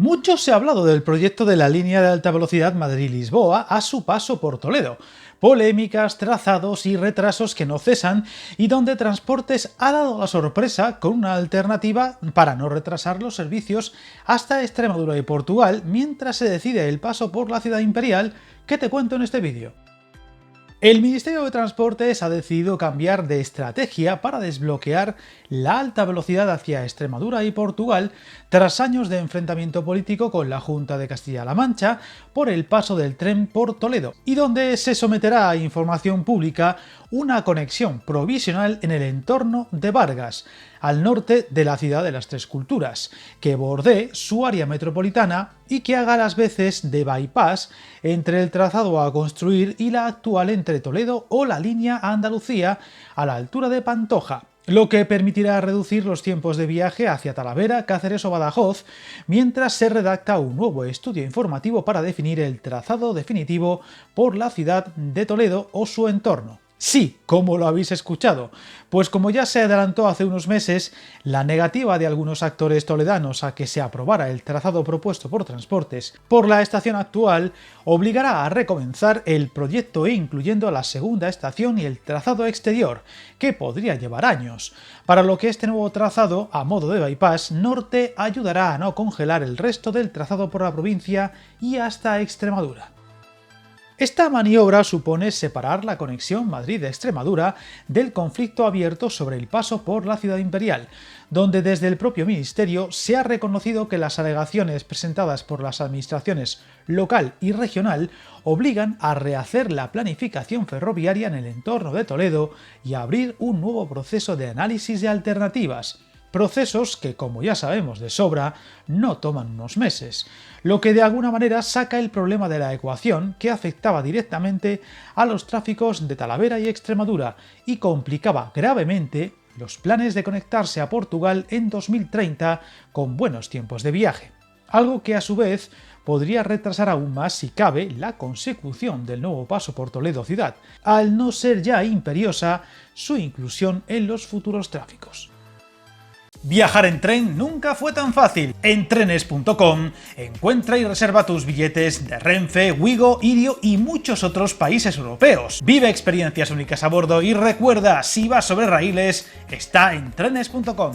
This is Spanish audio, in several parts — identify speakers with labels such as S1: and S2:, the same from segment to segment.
S1: Mucho se ha hablado del proyecto de la línea de alta velocidad Madrid-Lisboa a su paso por Toledo. Polémicas, trazados y retrasos que no cesan, y donde Transportes ha dado la sorpresa con una alternativa para no retrasar los servicios hasta Extremadura y Portugal mientras se decide el paso por la ciudad imperial, que te cuento en este vídeo. El Ministerio de Transportes ha decidido cambiar de estrategia para desbloquear la alta velocidad hacia Extremadura y Portugal tras años de enfrentamiento político con la Junta de Castilla-La Mancha por el paso del tren por Toledo, y donde se someterá a información pública una conexión provisional en el entorno de Vargas, al norte de la ciudad de las Tres Culturas, que bordee su área metropolitana y que haga las veces de bypass entre el trazado a construir y la actual entre Toledo o la línea a Andalucía a la altura de Pantoja, lo que permitirá reducir los tiempos de viaje hacia Talavera, Cáceres o Badajoz, mientras se redacta un nuevo estudio informativo para definir el trazado definitivo por la ciudad de Toledo o su entorno. Sí, como lo habéis escuchado, pues como ya se adelantó hace unos meses, la negativa de algunos actores toledanos a que se aprobara el trazado propuesto por Transportes por la estación actual obligará a recomenzar el proyecto incluyendo la segunda estación y el trazado exterior, que podría llevar años, para lo que este nuevo trazado, a modo de bypass norte, ayudará a no congelar el resto del trazado por la provincia y hasta Extremadura. Esta maniobra supone separar la conexión Madrid-Extremadura del conflicto abierto sobre el paso por la ciudad imperial, donde desde el propio Ministerio se ha reconocido que las alegaciones presentadas por las administraciones local y regional obligan a rehacer la planificación ferroviaria en el entorno de Toledo y a abrir un nuevo proceso de análisis de alternativas. Procesos que, como ya sabemos de sobra, no toman unos meses, lo que de alguna manera saca el problema de la ecuación que afectaba directamente a los tráficos de Talavera y Extremadura y complicaba gravemente los planes de conectarse a Portugal en 2030 con buenos tiempos de viaje, algo que a su vez podría retrasar aún más si cabe la consecución del nuevo paso por Toledo ciudad, al no ser ya imperiosa su inclusión en los futuros tráficos. Viajar en tren nunca fue tan fácil. En trenes.com encuentra y reserva tus billetes de Renfe, Wigo, Irio y muchos otros países europeos. Vive experiencias únicas a bordo y recuerda, si vas sobre raíles, está en trenes.com.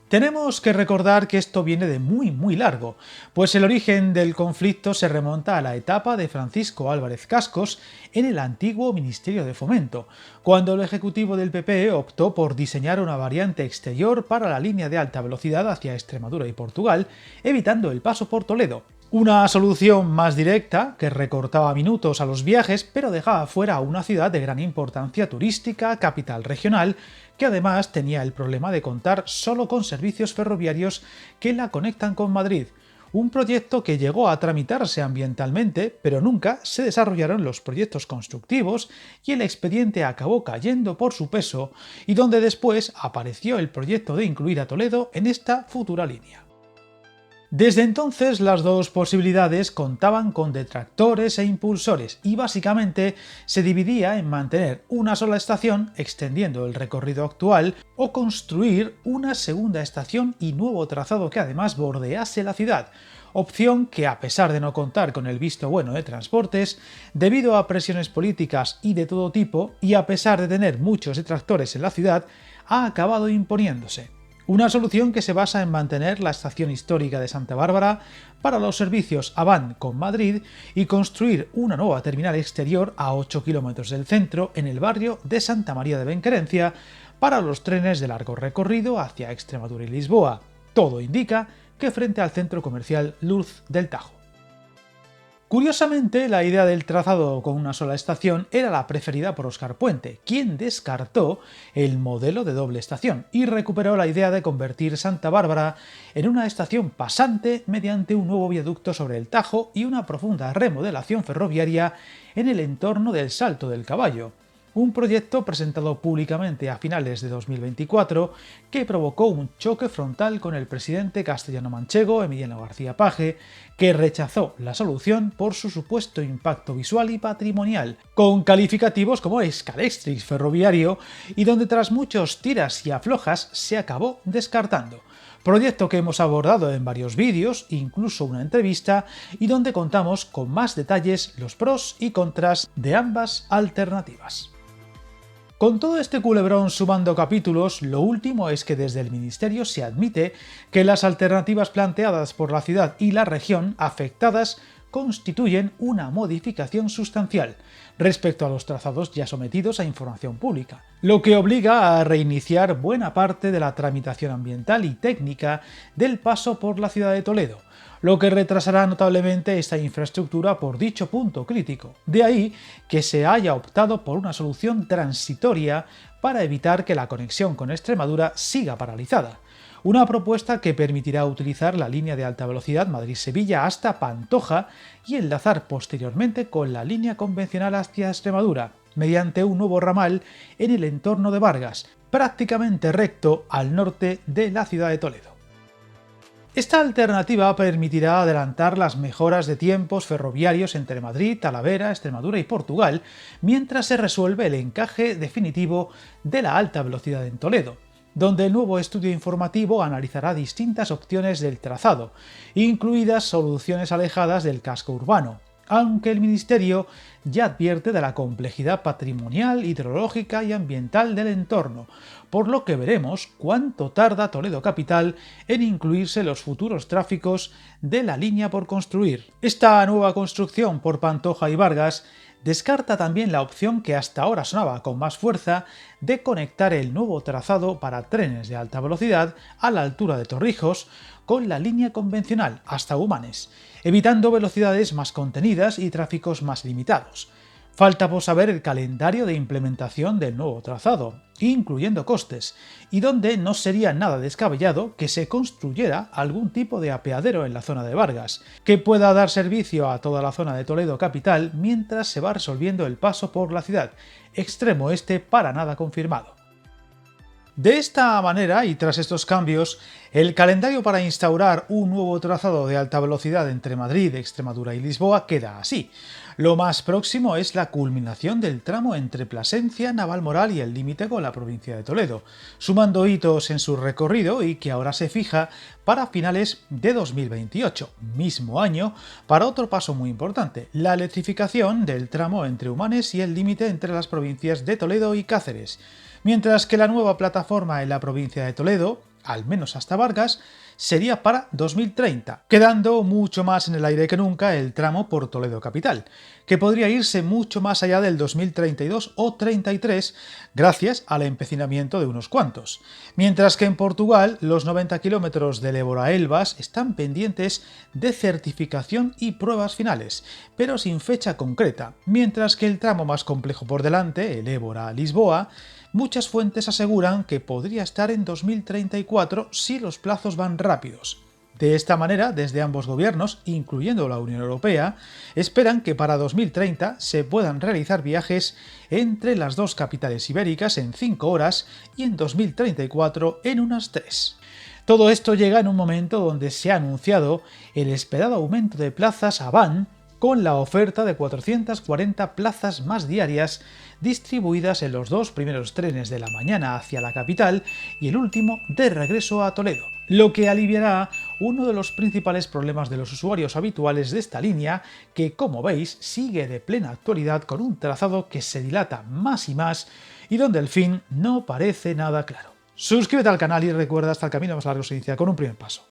S1: Tenemos que recordar que esto viene de muy largo, pues el origen del conflicto se remonta a la etapa de Francisco Álvarez Cascos en el antiguo Ministerio de Fomento, cuando el ejecutivo del PP optó por diseñar una variante exterior para la línea de alta velocidad hacia Extremadura y Portugal, evitando el paso por Toledo. Una solución más directa, que recortaba minutos a los viajes, pero dejaba fuera a una ciudad de gran importancia turística, capital regional, que además tenía el problema de contar solo con servicios ferroviarios que la conectan con Madrid. Un proyecto que llegó a tramitarse ambientalmente, pero nunca se desarrollaron los proyectos constructivos y el expediente acabó cayendo por su peso, y donde después apareció el proyecto de incluir a Toledo en esta futura línea. Desde entonces las dos posibilidades contaban con detractores e impulsores y básicamente se dividía en mantener una sola estación extendiendo el recorrido actual o construir una segunda estación y nuevo trazado que además bordease la ciudad, opción que a pesar de no contar con el visto bueno de Transportes, debido a presiones políticas y de todo tipo y a pesar de tener muchos detractores en la ciudad, ha acabado imponiéndose. Una solución que se basa en mantener la estación histórica de Santa Bárbara para los servicios Avant con Madrid y construir una nueva terminal exterior a 8 kilómetros del centro en el barrio de Santa María de Benquerencia para los trenes de largo recorrido hacia Extremadura y Lisboa. Todo indica que frente al centro comercial Luz del Tajo. Curiosamente, la idea del trazado con una sola estación era la preferida por Óscar Puente, quien descartó el modelo de doble estación y recuperó la idea de convertir Santa Bárbara en una estación pasante mediante un nuevo viaducto sobre el Tajo y una profunda remodelación ferroviaria en el entorno del Salto del Caballo. Un proyecto presentado públicamente a finales de 2024 que provocó un choque frontal con el presidente castellano-manchego Emiliano García Paje, que rechazó la solución por su supuesto impacto visual y patrimonial, con calificativos como escalextrix ferroviario y donde tras muchos tiras y aflojas se acabó descartando. proyecto que hemos abordado en varios vídeos, incluso una entrevista, y donde contamos con más detalles los pros y contras de ambas alternativas. Con todo este culebrón sumando capítulos, lo último es que desde el Ministerio se admite que las alternativas planteadas por la ciudad y la región afectadas constituyen una modificación sustancial respecto a los trazados ya sometidos a información pública, lo que obliga a reiniciar buena parte de la tramitación ambiental y técnica del paso por la ciudad de Toledo, lo que retrasará notablemente esta infraestructura por dicho punto crítico. De ahí que se haya optado por una solución transitoria para evitar que la conexión con Extremadura siga paralizada. Una propuesta que permitirá utilizar la línea de alta velocidad Madrid-Sevilla hasta Pantoja y enlazar posteriormente con la línea convencional hacia Extremadura, mediante un nuevo ramal en el entorno de Vargas, prácticamente recto al norte de la ciudad de Toledo. Esta alternativa permitirá adelantar las mejoras de tiempos ferroviarios entre Madrid, Talavera, Extremadura y Portugal, mientras se resuelve el encaje definitivo de la alta velocidad en Toledo, donde el nuevo estudio informativo analizará distintas opciones del trazado, incluidas soluciones alejadas del casco urbano, aunque el Ministerio ya advierte de la complejidad patrimonial, hidrológica y ambiental del entorno, por lo que veremos cuánto tarda Toledo Capital en incluirse los futuros tráficos de la línea por construir. Esta nueva construcción por Pantoja y Vargas descarta también la opción que hasta ahora sonaba con más fuerza de conectar el nuevo trazado para trenes de alta velocidad a la altura de Torrijos con la línea convencional hasta Humanes, evitando velocidades más contenidas y tráficos más limitados. Falta por saber el calendario de implementación del nuevo trazado, incluyendo costes, y donde no sería nada descabellado que se construyera algún tipo de apeadero en la zona de Vargas, que pueda dar servicio a toda la zona de Toledo capital mientras se va resolviendo el paso por la ciudad, extremo este para nada confirmado. De esta manera, y tras estos cambios, el calendario para instaurar un nuevo trazado de alta velocidad entre Madrid, Extremadura y Lisboa queda así. Lo más próximo es la culminación del tramo entre Plasencia, Navalmoral y el límite con la provincia de Toledo, sumando hitos en su recorrido y que ahora se fija para finales de 2028, mismo año, para otro paso muy importante, la electrificación del tramo entre Humanes y el límite entre las provincias de Toledo y Cáceres, mientras que la nueva plataforma en la provincia de Toledo, al menos hasta Vargas, sería para 2030, quedando mucho más en el aire que nunca el tramo por Toledo capital, que podría irse mucho más allá del 2032 o 33 gracias al empecinamiento de unos cuantos, mientras que en Portugal los 90 kilómetros del Évora a Elvas están pendientes de certificación y pruebas finales, pero sin fecha concreta, mientras que el tramo más complejo por delante, el Évora a Lisboa, muchas fuentes aseguran que podría estar en 2034 si los plazos van rápidos. De esta manera, desde ambos gobiernos, incluyendo la Unión Europea, esperan que para 2030 se puedan realizar viajes entre las dos capitales ibéricas en 5 horas y en 2034 en unas 3. Todo esto llega en un momento donde se ha anunciado el esperado aumento de plazas a Van, con la oferta de 440 plazas más diarias distribuidas en los 2 primeros trenes de la mañana hacia la capital y el último de regreso a Toledo, lo que aliviará uno de los principales problemas de los usuarios habituales de esta línea, que como veis sigue de plena actualidad con un trazado que se dilata más y más y donde el fin no parece nada claro. Suscríbete al canal y recuerda, hasta el camino más largo se inicia con un primer paso.